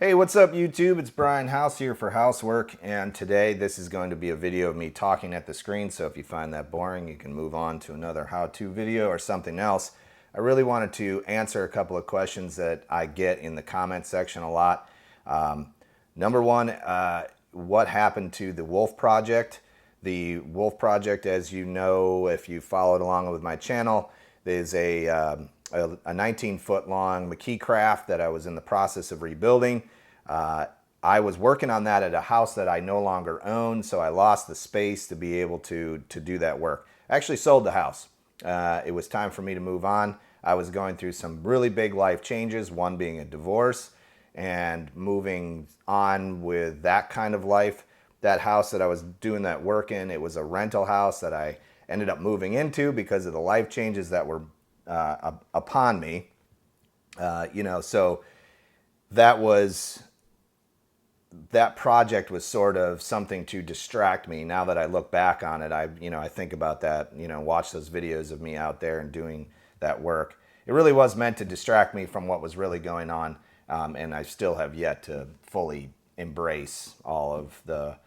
Hey, what's up YouTube? It's Brian House here for Housework, and today this is going to be a video of me talking at the screen, so if you find that boring, you can move on to another how-to video or something else. I really wanted to answer a couple of questions that I get in the comment section a lot. Number one, what happened to the Wolf Project? The Wolf Project, as you know, if you followed along with my channel, is a 19-foot long McKee craft that I was in the process of rebuilding. I was working on that at a house that I no longer own, so I lost the space to be able to do that work. I actually sold the house. It was time for me to move on. I was going through some really big life changes, one being a divorce, and moving on with that kind of life. That house that I was doing that work in, it was a rental house that I ended up moving into because of the life changes that were upon me. So that project was sort of something to distract me. Now that I look back on it, I think about that, watch those videos of me out there and doing that work. It really was meant to distract me from what was really going on, and I still have yet to fully embrace all of the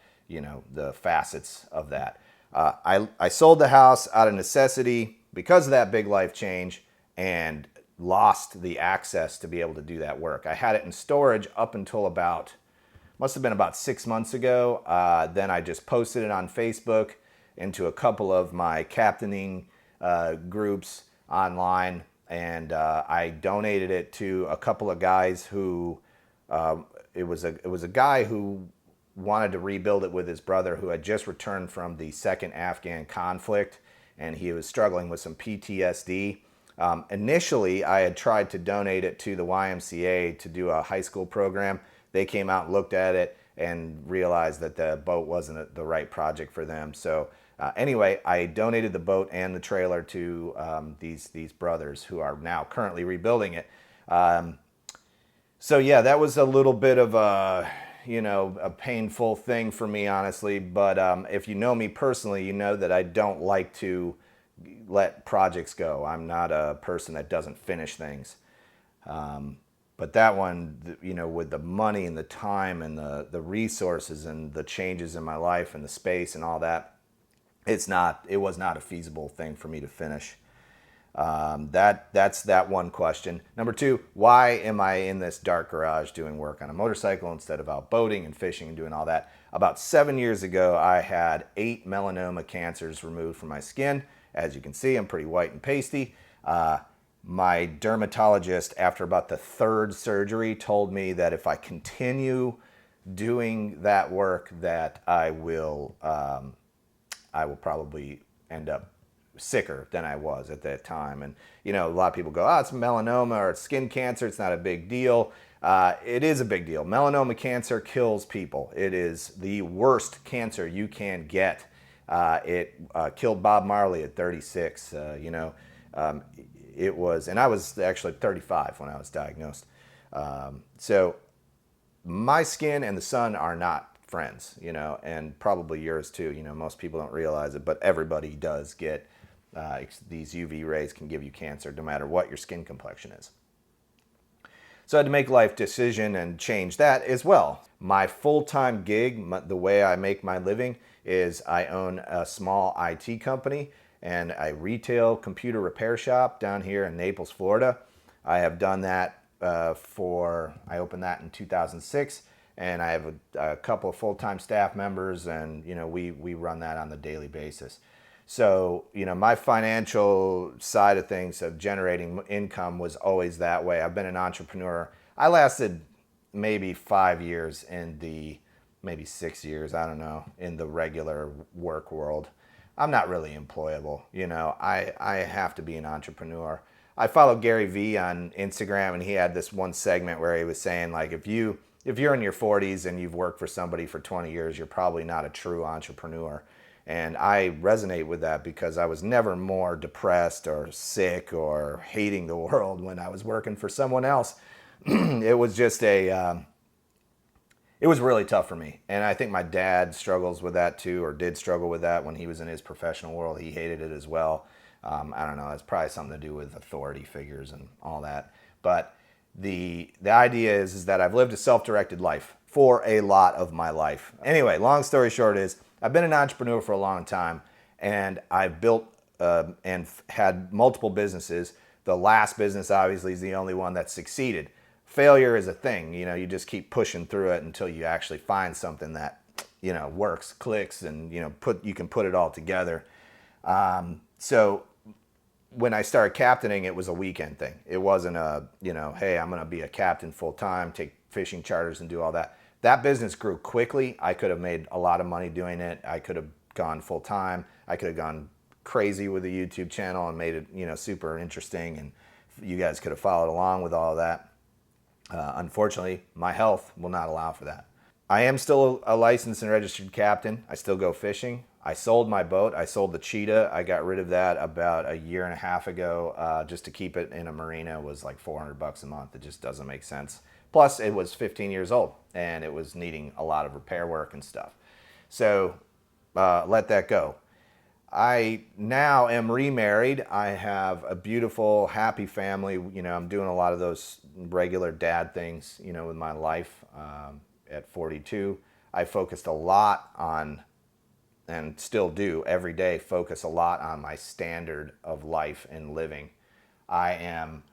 facets of that. I sold the house out of necessity because of that big life change and lost the access to be able to do that work. I had it in storage up until must have been about 6 months ago. Then I just posted it on Facebook into a couple of my captaining groups online, and I donated it to a couple of guys who, it was a guy who wanted to rebuild it with his brother who had just returned from the second Afghan conflict, and he was struggling with some PTSD. Initially, I had tried to donate it to the YMCA to do a high school program. They came out and looked at it and realized that the boat wasn't the right project for them. So anyway, I donated the boat and the trailer to these brothers who are now currently rebuilding it. So yeah, that was a little bit of a painful thing for me, honestly. But if you know me personally, you know that I don't like to let projects go. I'm not a person that doesn't finish things. But that one, with the money and the time and the resources and the changes in my life and the space and all that, it was not a feasible thing for me to finish. That's that one question. Number two, why am I in this dark garage doing work on a motorcycle instead of out boating and fishing and doing all that? About 7 years ago, I had 8 melanoma cancers removed from my skin. As you can see, I'm pretty white and pasty. My dermatologist, after about the 3rd surgery, told me that if I continue doing that work, that I will probably end up sicker than I was at that time. And a lot of people go, oh, it's melanoma or it's skin cancer, it's not a big deal. It is a big deal. Melanoma cancer kills people. It is the worst cancer you can get. It killed Bob Marley at 36. It was, and I was actually 35 when I was diagnosed. So my skin and the sun are not friends, and probably yours too. Most people don't realize it, but everybody does get these UV rays can give you cancer no matter what your skin complexion is. So I had to make a life decision and change that as well. My full-time gig, the way I make my living, is I own a small IT company and a retail computer repair shop down here in Naples, Florida. I have done that I opened that in 2006, and I have a couple of full-time staff members, and we run that on the daily basis. So, my financial side of things of generating income was always that way. I've been an entrepreneur. I lasted maybe 5 years maybe 6 years, I don't know, in the regular work world. I'm not really employable. I have to be an entrepreneur. I follow Gary Vee on Instagram, and he had this one segment where he was saying, like, if you're in your 40s and you've worked for somebody for 20 years, you're probably not a true entrepreneur. And I resonate with that because I was never more depressed or sick or hating the world when I was working for someone else. It was just it was really tough for me. And I think my dad struggles with that too, or did struggle with that when he was in his professional world. He hated it as well. I don't know, it's probably something to do with authority figures and all that. But the idea is that I've lived a self-directed life for a lot of my life. Anyway, long story short is I've been an entrepreneur for a long time, and I've built and had multiple businesses. The last business obviously is the only one that succeeded. Failure is a thing, you just keep pushing through it until you actually find something that, works, clicks, and, you can put it all together. So when I started captaining, it was a weekend thing. It wasn't hey, I'm going to be a captain full time, take fishing charters and do all that. That business grew quickly. I could have made a lot of money doing it. I could have gone full time. I could have gone crazy with the YouTube channel and made it, super interesting. And you guys could have followed along with all of that. Unfortunately, my health will not allow for that. I am still a licensed and registered captain. I still go fishing. I sold my boat. I sold the Cheetah. I got rid of that about a year and a half ago just to keep it in a marina. It was like $400 a month. It just doesn't make sense. Plus, it was 15 years old and it was needing a lot of repair work and stuff. So let that go. I now am remarried. I have a beautiful, happy family. I'm doing a lot of those regular dad things, with my life. At 42, I focused a lot on, and still do every day, focus a lot on my standard of life and living. I am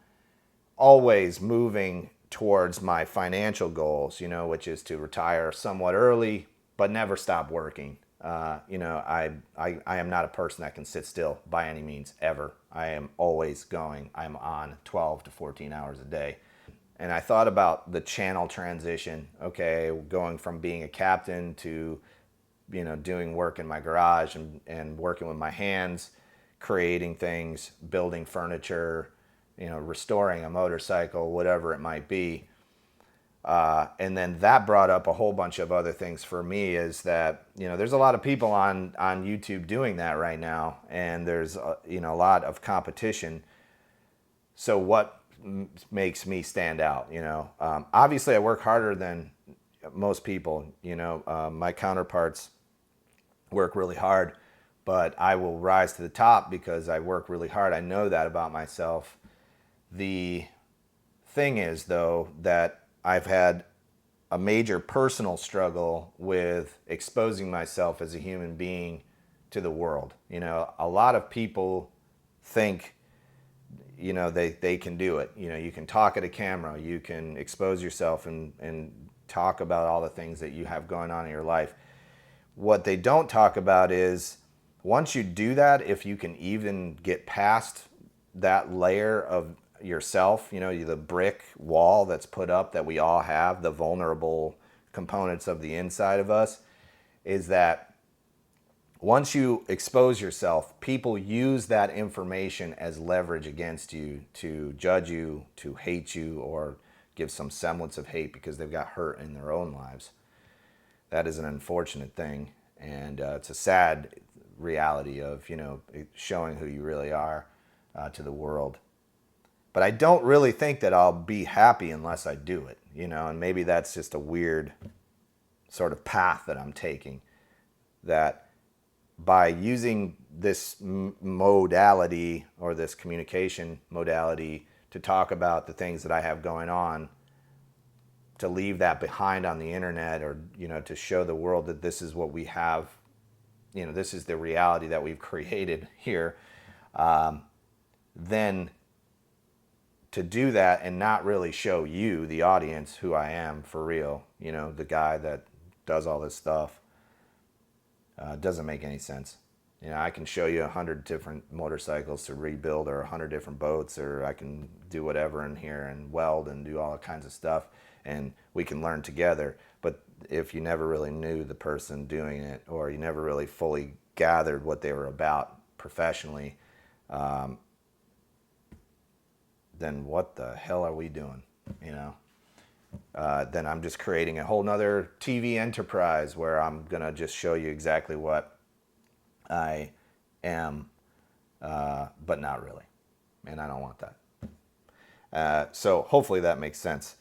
always moving towards my financial goals, which is to retire somewhat early, but never stop working. I am not a person that can sit still by any means, ever. I am always going. I'm on 12 to 14 hours a day. And I thought about the channel transition, okay, going from being a captain to, doing work in my garage and working with my hands, creating things, building furniture, restoring a motorcycle, whatever it might be. And then that brought up a whole bunch of other things for me, is that, there's a lot of people on YouTube doing that right now, and there's, a lot of competition. So what makes me stand out? Obviously I work harder than most people. My counterparts work really hard, but I will rise to the top because I work really hard. I know that about myself. The thing is, though, that I've had a major personal struggle with exposing myself as a human being to the world. A lot of people think they can do it. You can talk at a camera, you can expose yourself and talk about all the things that you have going on in your life. What they don't talk about is, once you do that, if you can even get past that layer of yourself, the brick wall that's put up that we all have, the vulnerable components of the inside of us, is that once you expose yourself, people use that information as leverage against you to judge you, to hate you, or give some semblance of hate because they've got hurt in their own lives. That is an unfortunate thing, and it's a sad reality of, showing who you really are to the world. But I don't really think that I'll be happy unless I do it, and maybe that's just a weird sort of path that I'm taking, that by using this modality or this communication modality to talk about the things that I have going on, to leave that behind on the internet, or, to show the world that this is what we have, this is the reality that we've created here, then to do that and not really show you, the audience, who I am for real, the guy that does all this stuff, doesn't make any sense. I can show you 100 different motorcycles to rebuild, or 100 different boats, or I can do whatever in here and weld and do all kinds of stuff, and we can learn together. But if you never really knew the person doing it, or you never really fully gathered what they were about professionally, then what the hell are we doing? Then I'm just creating a whole nother TV enterprise where I'm going to just show you exactly what I am, but not really. And I don't want that. So hopefully that makes sense.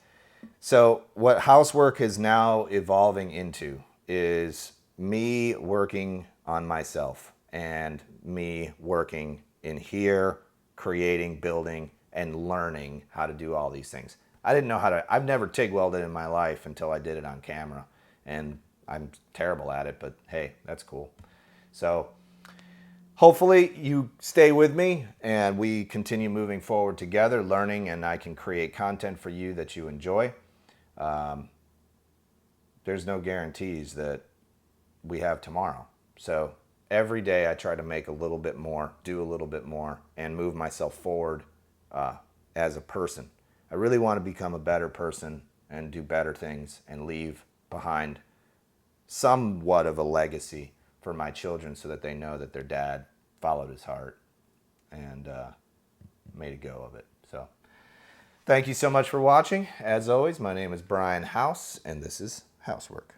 So what housework is now evolving into is me working on myself, and me working in here, creating, building, and learning how to do all these things. I didn't know how to, I've never TIG welded in my life until I did it on camera. And I'm terrible at it, but hey, that's cool. So hopefully you stay with me and we continue moving forward together, learning, and I can create content for you that you enjoy. There's no guarantees that we have tomorrow. So every day I try to make a little bit more, do a little bit more, and move myself forward as a person. I really want to become a better person and do better things and leave behind somewhat of a legacy for my children so that they know that their dad followed his heart and made a go of it. So thank you so much for watching. As always, my name is Brian House, and this is Housework.